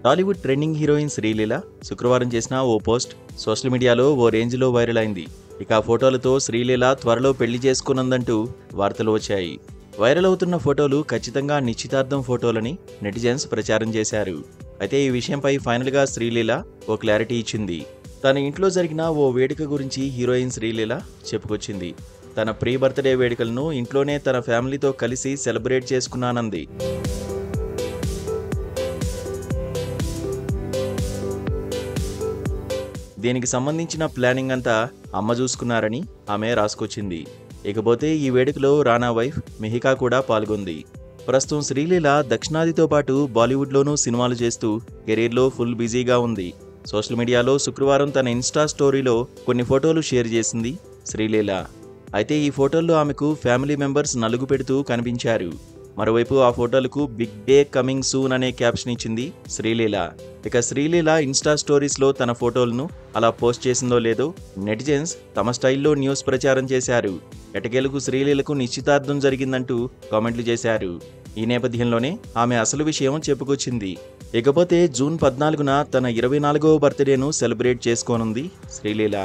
Tollywood trending heroine Sreeleela శుక్రవారం చేసిన ఓ post social మీడియాలో ఓ రేంజ్లో వైరల్ అయింది. ఇక ఆ ఫోటోలతో శ్రీలీల త్వరలో పెళ్లి చేసుకున్నదంటూ వార్తలు వచ్చాయి. వైరల్ అవుతున్న ఫోటోలు ఖచ్చితంగా నిశ్చితార్థం ఫోటోలని నెటిజన్స్ ప్రచారం చేశారు. అయితే ఈ విషయంపై ఫైనల్గా శ్రీలీల ఓ క్లారిటీ ఇచ్చింది. తన ఇంట్లో జరిగిన ఓ వేడుక గురించి హీరోయిన్ శ్రీలీల చెప్పుకొచ్చింది. తన ప్రీ బర్త్డే వేడుకలను ఇంట్లోనే తన ఫ్యామిలీతో కలిసి సెలబ్రేట్ చేసుకున్నానంది. దీనికి సంబంధించిన ప్లానింగ్ అంతా అమ్మ చూసుకున్నారని ఆమె రాసుకొచ్చింది. ఇకపోతే ఈ వేడుకలో రానా వైఫ్ మిహికా కూడా పాల్గొంది. ప్రస్తుతం శ్రీలీల దక్షిణాదితో పాటు బాలీవుడ్లోనూ సినిమాలు చేస్తూ కెరీర్లో ఫుల్ బిజీగా ఉంది. సోషల్ మీడియాలో శుక్రవారం తన ఇన్స్టా స్టోరీలో కొన్ని ఫోటోలు షేర్ చేసింది శ్రీలీల. అయితే ఈ ఫోటోల్లో ఆమెకు ఫ్యామిలీ మెంబర్స్ నలుగు పెడుతూ కనిపించారు. మరోవైపు ఆ ఫోటోలకు బిగ్ డే కమింగ్ సూన్ అనే క్యాప్షన్ ఇచ్చింది శ్రీలీల. ఇక శ్రీలీల ఇన్స్టా స్టోరీస్లో తన ఫోటోలను అలా పోస్ట్ చేసిందో లేదో నెటిజన్స్ తమ స్టైల్లో న్యూస్ ప్రచారం చేశారు. ఎటకేలకు శ్రీలీలకు నిశ్చితార్థం జరిగిందంటూ కామెంట్లు చేశారు. ఈ నేపథ్యంలోనే ఆమె అసలు విషయం చెప్పుకొచ్చింది. ఇకపోతే జూన్ 14న తన 24వ బర్త్డేను సెలబ్రేట్ చేసుకోనుంది శ్రీలీల.